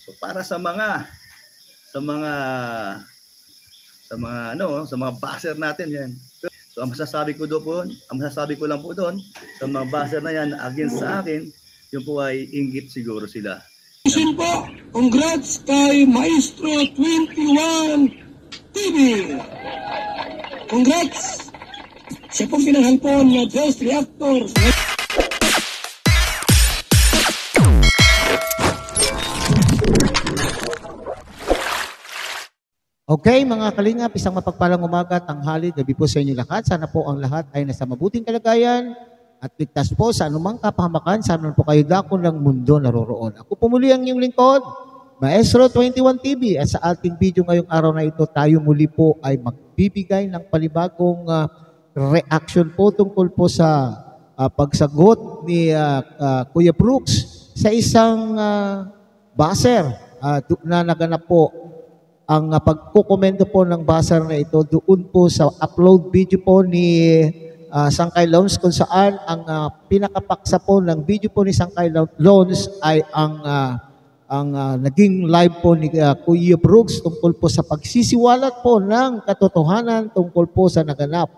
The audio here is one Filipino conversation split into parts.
So para sa mga sa mga buzzer natin yan. So ang masasabi ko lang po doon sa mga buzzer na yan against sa akin, yung po ay inggit siguro sila. Po, congrats kay Maestro 21 TV. Congrats! Siya pong pinanghalpon na Ghost Reactor. Okay, mga kalingap, isang mapagpalang umaga, tanghali, gabi po sa inyo lahat. Sana po ang lahat ay nasa mabuting kalagayan at ligtas po sa anumang kapahamakan. Sana po kayo dako ng mundo naroroon. Ako po muli ang inyong lingkod, Maestro 21 TV. At sa ating video ngayong araw na ito, tayo muli po ay magbibigay ng palibagong reaction po tungkol po sa pagsagot ni Kuya Brooks sa isang buzzer na naganap po. Ang pagkukomento po ng buzzer na ito doon po sa upload video po ni Sangkay Loans, kung saan ang pinakapaksa po ng video po ni Sangkay Loans ay ang naging live po ni Kuya Brooks tungkol po sa pagsisiwalat po ng katotohanan tungkol po sa naganap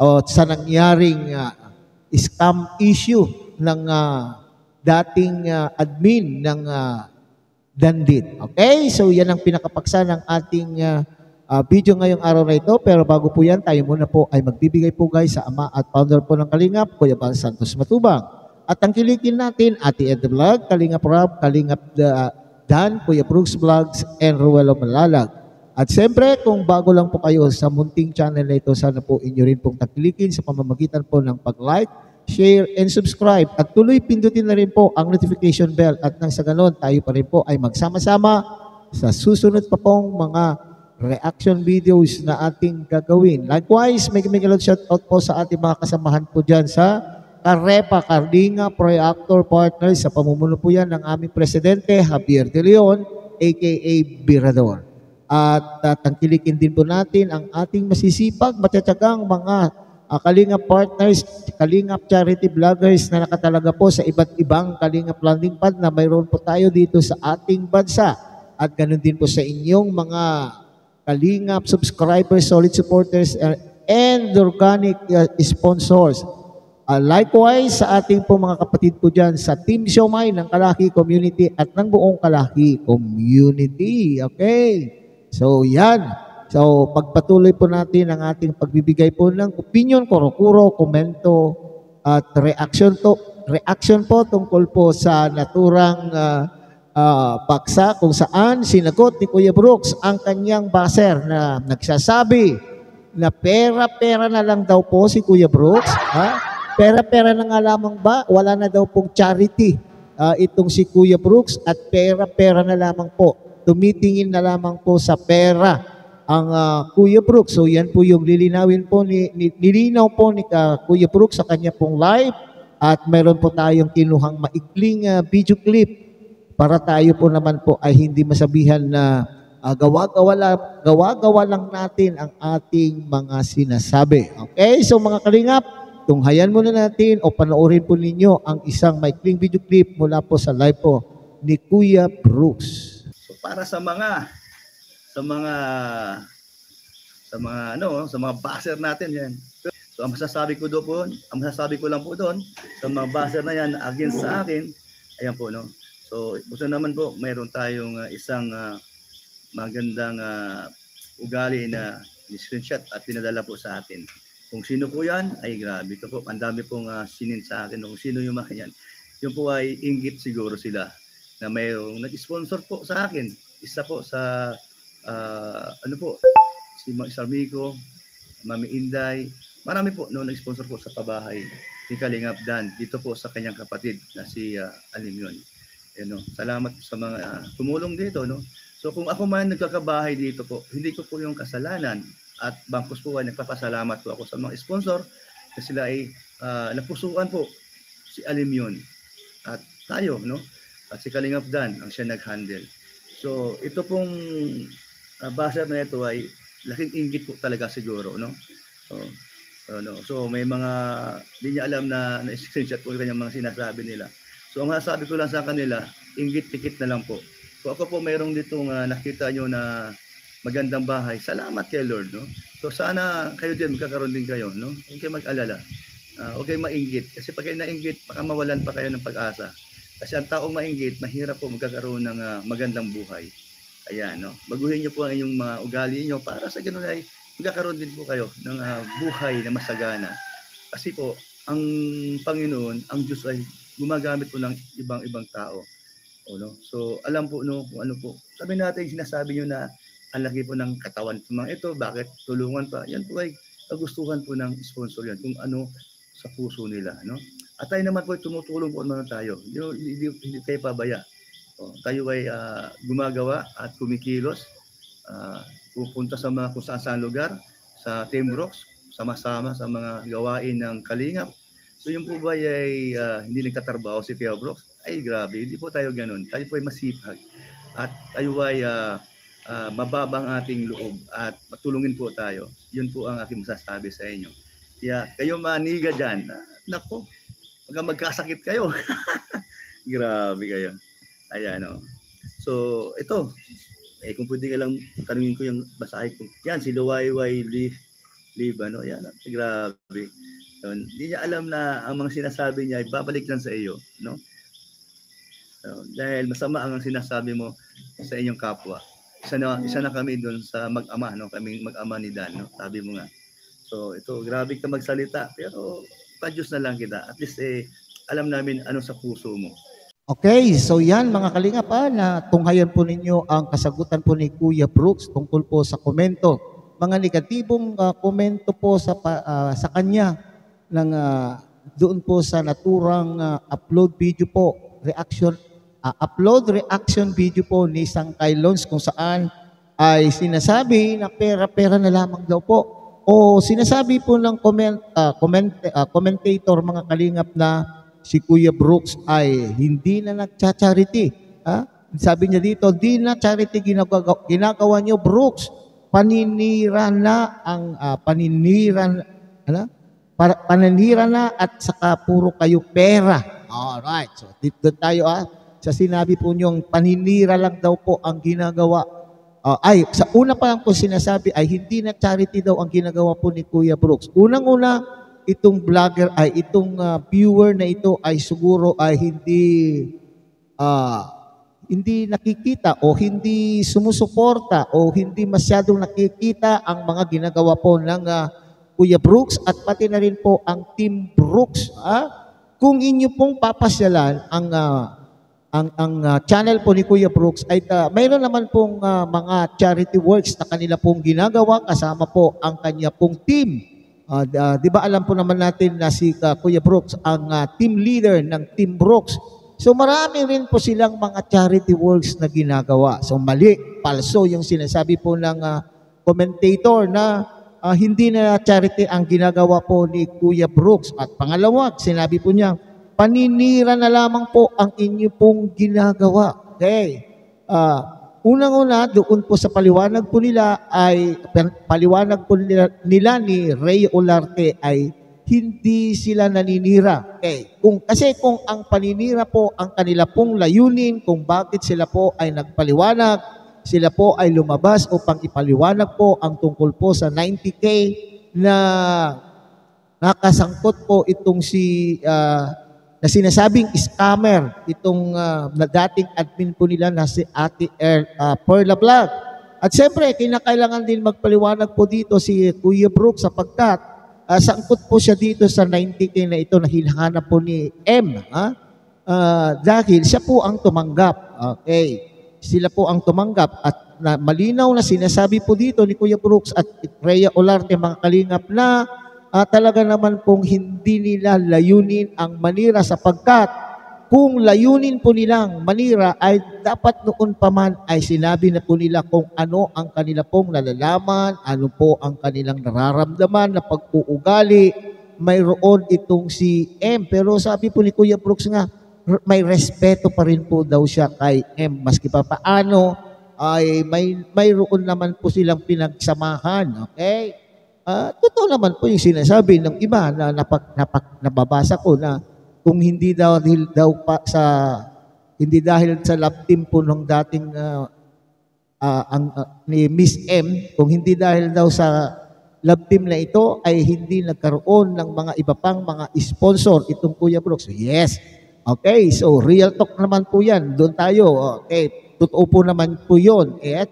o sa nangyaring scam issue ng dating admin ng Dandit. Okay? So yan ang pinakapaksa ng ating video ngayong araw na ito. Pero bago po yan, tayo muna po ay magbibigay po guys sa ama at founder po ng Kalingap, Kuya Bal Santos Matubang. At tangkilikin natin, Ate Ed Vlog, Kalingap Rob, Kalingap Dan, Kuya Brooks Vlogs, and Ruelo Malalag. At siyempre, kung bago lang po kayo sa munting channel na ito, sana po inyo rin pong tangkilikin sa pamamagitan po ng pag-like, share, and subscribe. At tuloy pindutin na rin po ang notification bell at nang sa ganon, tayo pa rin po ay magsama-sama sa susunod pa pong mga reaction videos na ating gagawin. Likewise, may shoutout po sa ating mga kasamahan po dyan sa Karepa, Kalingap, Reactor Partners. Sa pamumuno po yan ng aming presidente, Javier De Leon, aka Birador. At tangkilikin din po natin ang ating masisipag, matsatsagang mga Kalingap partners, Kalingap charity vloggers na nakatalaga po sa iba't ibang Kalingap landing pad na mayroon po tayo dito sa ating bansa. At ganun din po sa inyong mga Kalingap subscribers, solid supporters, and organic sponsors. Likewise, sa ating po mga kapatid po dyan sa Team Siomay ng Kalaki Community at ng buong Kalaki Community. Okay? So, yan. So, pagpatuloy po natin ang ating pagbibigay po ng opinion, kuro-kuro, komento, at reaction po tungkol po sa naturang paksa kung saan sinagot ni Kuya Brooks ang kanyang buzzer na nagsasabi na pera-pera na lang daw po si Kuya Brooks. Pera-pera na nga lamang ba? Wala na daw pong charity itong si Kuya Brooks at pera-pera na lamang po. Tumitingin na lamang po sa pera ang Kuya Brooks. So yan po yung lilinawin po nilinaw po ni Kuya Brooks sa kanya pong live, at mayroon po tayong kinuhang maikling video clip para tayo po naman po ay hindi masabihan na gawa-gawa lang natin ang ating mga sinasabi. Okay? So mga Kalingap, tunghayan muna natin o panoorin po ninyo ang isang maikling video clip mula po sa live po ni Kuya Brooks. So para sa mga buzzer natin yan. So ang masasabi ko lang po doon sa mga buzzer na yan against sa akin, ayan po no. So gusto naman po mayroon tayong isang magandang ugali na screenshot at pinadala po sa atin. Kung sino po yan, ay grabe ito po. Ang dami pong sinin sa akin kung sino yung mga yan. Yung po ay inggit siguro sila na mayroong nag-sponsor po sa akin. Isa po sa si Sarmico, Mami Inday, marami po nag-sponsor po sa pabahay ni Kalingap Dan dito po sa kanyang kapatid na si Alimyon. Salamat sa mga tumulong dito. No? So kung ako man nagkakabahay dito po, hindi ko po yung kasalanan at bangkos po ay nagpapasalamat po ako sa mga sponsor kasi sila ay napusuan po si Alimyon at tayo, no? At si Kalingap Dan ang siya nag-handle. So ito pong buzzer na ito ay laking inggit po talaga siguro, no? So may mga hindi niya alam na screenshot po kanyang mga sinasabi nila. So ang sabi ko lang sa kanila, inggit tikit na lang po. Kung ako po mayroong ditong nakita nyo na magandang bahay, salamat kay Lord, no? So sana kayo din magkakaroon din kayo, no? Huwag kayo mag-alala. Huwag kayo mainggit. Kasi pag kayo nainggit, baka mawalan pa kayo ng pag-asa. Kasi ang taong mainggit, mahirap po magkakaroon ng magandang buhay. Ayan, no? Baguhin niyo po ang inyong mga ugali niyo para sa ganun ay magkakaroon din po kayo ng buhay na masagana. Kasi po, ang Panginoon, ang Diyos ay gumagamit po ng ibang-ibang tao. O, no? So, alam po, no, kung ano po. Sabi natin, sinasabi niyo na ang laki po ng katawan ng mga ito, bakit tulungan pa? Yan po ay kagustuhan po ng sponsor yan, kung ano sa puso nila, no? At tayo naman po tumutulong po naman tayo. Hindi kayo pabaya. O, tayo ay gumagawa at kumikilos, pupunta sa mga kung saan lugar, sa Team Brooks, sama-sama sa mga gawain ng Kalingap. So yung po ba ay hindi nagtatrabaho si Kuya Brooks? Ay grabe, hindi po tayo ganun. Tayo po ay masipag. At tayo ay mababang ating loob at matulungin po tayo. Yun po ang aking masasabi sa inyo. Kaya kayo maniga dyan, nako, magkasakit kayo. Grabe kayo. Ayan o. So ito, kung pwede ka lang tanungin ko yung basahe ko. Yan, si Luwayway Libano. Yan, grabe. Yun. Hindi niya alam na ang mga sinasabi niya ay babalik lang sa iyo, no? So, dahil masama ang sinasabi mo sa inyong kapwa. Isa na kami doon sa mag-ama, no? Kaming mag-ama ni Dan, no? Sabi mo nga. So, ito, grabe ka magsalita, pero pa-Diyos na lang kita. At least, alam namin ano sa puso mo. Okay, so yan mga kalingap na tunghayan po ninyo ang kasagutan po ni Kuya Brooks tungkol po sa komento. Mga negatibong komento po sa kanya ng doon po sa naturang upload video po, upload reaction video po ni Sangkay Lons kung saan ay sinasabi na pera-pera na lamang daw po. O sinasabi po ng commentator mga kalingap na si Kuya Brooks ay hindi na nagcha-charity. Sabi niya dito, di na charity ginagawa niyo, Brooks. Paninira na ang paninira na at saka puro kayo pera. Alright. So dito tayo sa sinabi po niyong paninira lang daw po ang ginagawa. Sa una pa lang po sinasabi ay hindi na charity daw ang ginagawa po ni Kuya Brooks. Unang-una, itong vlogger itong viewer na ito ay siguro ay hindi nakikita o hindi sumusuporta o hindi masyadong nakikita ang mga ginagawa po ng Kuya Brooks at pati na rin po ang Team Brooks. Kung inyo pong papasyalan ang channel po ni Kuya Brooks ay mayroon naman pong mga charity works na kanila pong ginagawa kasama po ang kanya pong team. Di ba alam po naman natin na si Kuya Brooks ang team leader ng Team Brooks. So marami rin po silang mga charity works na ginagawa. So mali, palso yung sinasabi po ng commentator na hindi na charity ang ginagawa po ni Kuya Brooks. At pangalawa, sinabi po niya, paninira na lamang po ang inyo pong ginagawa. Okay. Unang-una, doon po sa paliwanag po nila nila ni Ray Olarte ay hindi sila naninira. Okay. Kasi kung ang paninira po ang kanila pong layunin, kung bakit sila po ay nagpaliwanag, sila po ay lumabas upang ipaliwanag po ang tungkol po sa 90K na nakasangkot po itong na sinasabing scammer, itong na dating admin po nila na si Ate Perla Vlog. At siyempre, kinakailangan din magpaliwanag po dito si Kuya Brooks sapagkat sangkot po siya dito sa 90K na ito na hinahanap po ni M. Dahil siya po ang tumanggap. Okay. Sila po ang tumanggap at malinaw na sinasabi po dito ni Kuya Brooks at Rhea Olarte mga kalingap na talaga naman pong hindi nila layunin ang manira sapagkat kung layunin po nilang manira ay dapat noon pa man ay sinabi na po nila kung ano ang kanila pong nalalaman, ano po ang kanilang nararamdaman na pag-uugali, mayroon itong si M. Pero sabi po ni Kuya Brooks nga, may respeto pa rin po daw siya kay M. Maski pa paano ay mayroon naman po silang pinagsamahan. Okay? Totoo naman po yung sinasabi ng iba na nababasa ko na kung hindi daw pa sa hindi dahil sa love team po ng dating ni Miss M, kung hindi dahil daw sa love team na ito ay hindi nagkaroon ng mga iba pang mga sponsor itong Kuya Brooks. Yes. Okay, so real talk naman po yan. Doon tayo. Okay, totoo po naman po yun. At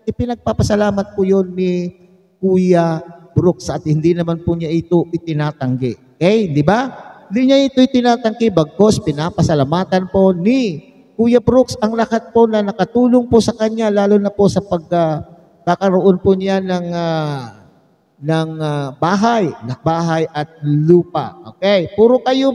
ipinagpapasalamat po yun ni Kuya Brooks at hindi naman po niya ito itinatanggi. Okay, di ba? Hindi niya ito itinatanggi bagkos pinapasalamatan po ni Kuya Brooks ang lahat po na nakatulong po sa kanya lalo na po sa pagkakaroon po niya ng bahay at lupa. Okay, puro kayo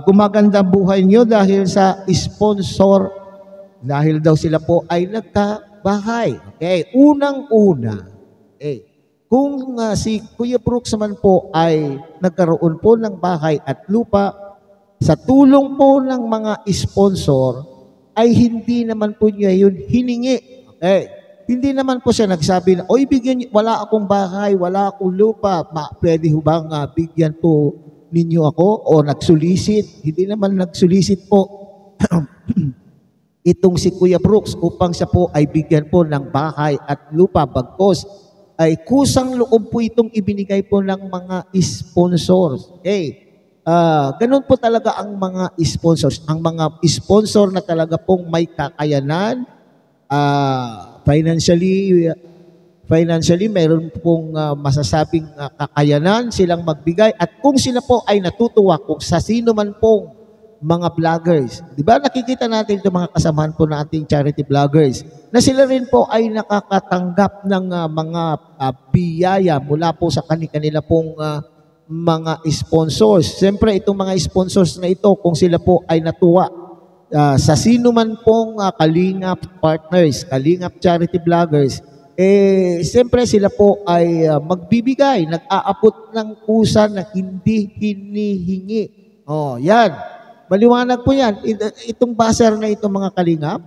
gumaganda buhay niyo dahil sa sponsor, dahil daw sila po ay nagkabahay. Okay, unang-una, kung si Kuya Brooks naman po ay nagkaroon po ng bahay at lupa sa tulong po ng mga sponsor, ay hindi naman po niya yun hiningi. Okay, hindi naman po siya nagsabi na, oy, bigyan, wala akong bahay, wala akong lupa, pwede ho bang bigyan po ninyo ako o nagsulisit? Hindi naman nagsulisit po itong si Kuya Brooks upang siya po ay bigyan po ng bahay at lupa bagkos ay kusang loob po itong ibinigay po ng mga sponsors. Okay. Ganun po talaga ang mga sponsors. Ang mga sponsor na talaga pong may kakayanan, financially, mayroon pong masasabing kakayanan silang magbigay at kung sila po ay natutuwa kung sa sino man pong mga vloggers. Di ba nakikita natin itong mga kasamahan po nating charity vloggers na sila rin po ay nakakatanggap ng mga biyaya mula po sa kanila pong mga sponsors. Siyempre itong mga sponsors na ito kung sila po ay natuwa sa sino man pong Kalingap partners, Kalingap charity vloggers, siyempre sila po ay magbibigay, nag-aabot ng kusa na hindi hinihingi. Yan. Maliwanag po yan. Itong baser na itong mga Kalingap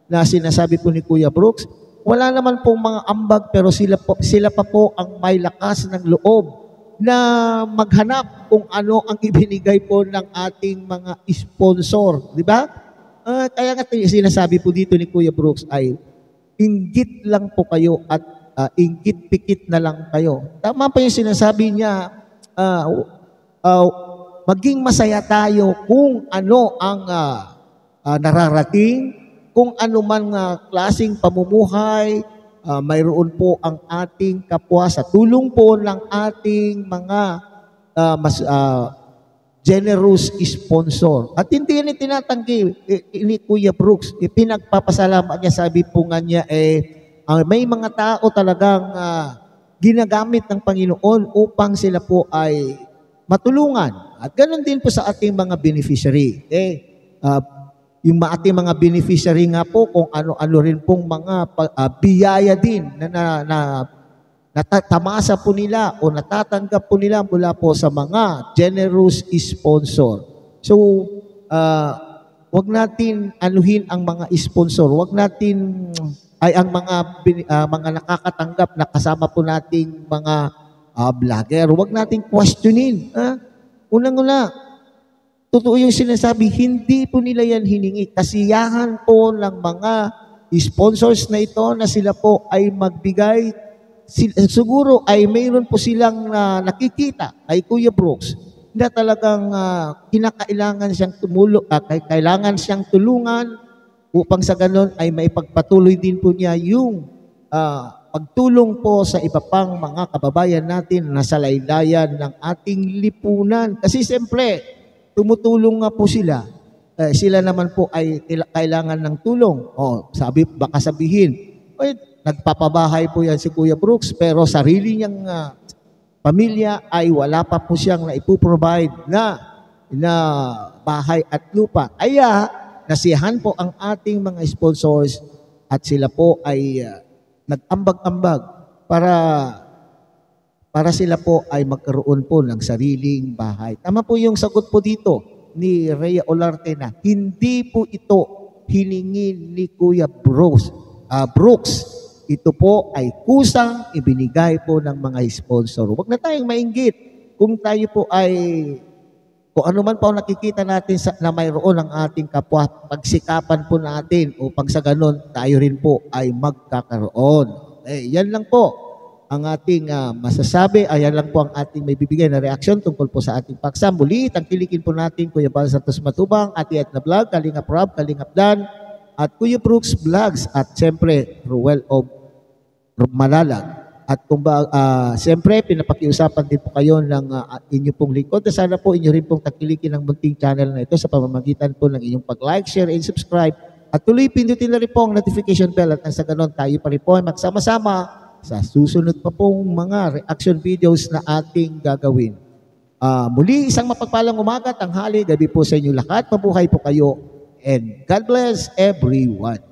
na sinasabi po ni Kuya Brooks, wala naman pong mga ambag pero sila pa po ang may lakas ng loob na maghanap kung ano ang ibinigay po ng ating mga sponsor. Di ba? Kaya nga sinasabi po dito ni Kuya Brooks ay inggit lang po kayo at inggit-pikit na lang kayo. Tama pa yung sinasabi niya, maging masaya tayo kung ano ang nararating, kung ano man klaseng pamumuhay, mayroon po ang ating kapwa sa tulong po ng ating mga generous sponsor. At hindi yan tinatanggi ni Kuya Brooks. Pinagpapasalamat niya, sabi po nga niya, may mga tao talagang ginagamit ng Panginoon upang sila po ay matulungan. At ganoon din po sa ating mga beneficiary. Yung ating mga beneficiary nga po, kung ano-ano rin pong mga biyaya din na natatamasa po nila o natatanggap po nila mula po sa mga generous sponsor. So, wag natin anuhin ang mga sponsor. Wag natin ay ang mga nakakatanggap na kasama po nating mga vlogger. Wag nating questionin. Unang-una, totoo yung sinasabi, hindi po nila yan hiningi. Kasiyahan po ng mga sponsors na ito na sila po ay magbigay. Siguro ay mayroon po silang nakikita kay Kuya Brooks na talagang kinakailangan siyang kailangan siyang tulungan upang sa ganon ay maipagpatuloy din po niya yung pagtulong po sa iba pang mga kababayan natin na sa laylayan ng ating lipunan. Kasi siyempre, tumutulong nga po sila. Sila naman po ay kailangan ng tulong. Baka sabihin, nagpapabahay po yan si Kuya Brooks, pero sarili niyang pamilya ay wala pa po siyang naipoprovide na bahay at lupa. Kaya, nasiyahan po ang ating mga sponsors at sila po ay nag-ambag-ambag para sila po ay magkaroon po ng sariling bahay. Tama po yung sagot po dito ni Rhea Olarte na hindi po ito hiningi ni Kuya Brooks. Ito po ay kusang ibinigay po ng mga sponsor. Huwag na tayong mainggit kung tayo po ay Kung ano man po ang nakikita natin na mayroon ang ating kapwa, pagsikapan po natin upang sa ganon tayo rin po ay magkakaroon. Yan lang po ang ating masasabi. Ayan lang po ang ating may bibigay na reaksyon tungkol po sa ating paksa. Muli, tangkilikin po natin Kuya Bal Santos Matubang, Ate Edna Vlog, Kalingap Rob, Kalingap Dan, at Kuya Brooks Vlogs, at siyempre Ruel of Malalag. At kung siyempre, pinapakiusapan din po kayo ng inyo pong lingkod. Sana po inyo rin pong takilikin ang munting channel na ito sa pamamagitan po ng inyong pag-like, share, and subscribe. At tuloy pindutin na rin po ang notification bell at sa ganon tayo pa rin po ay magsama-sama sa susunod pa pong mga reaction videos na ating gagawin. Muli, isang mapagpalang umaga, tanghali, gabi po sa inyo lahat. Mabuhay po kayo and God bless everyone.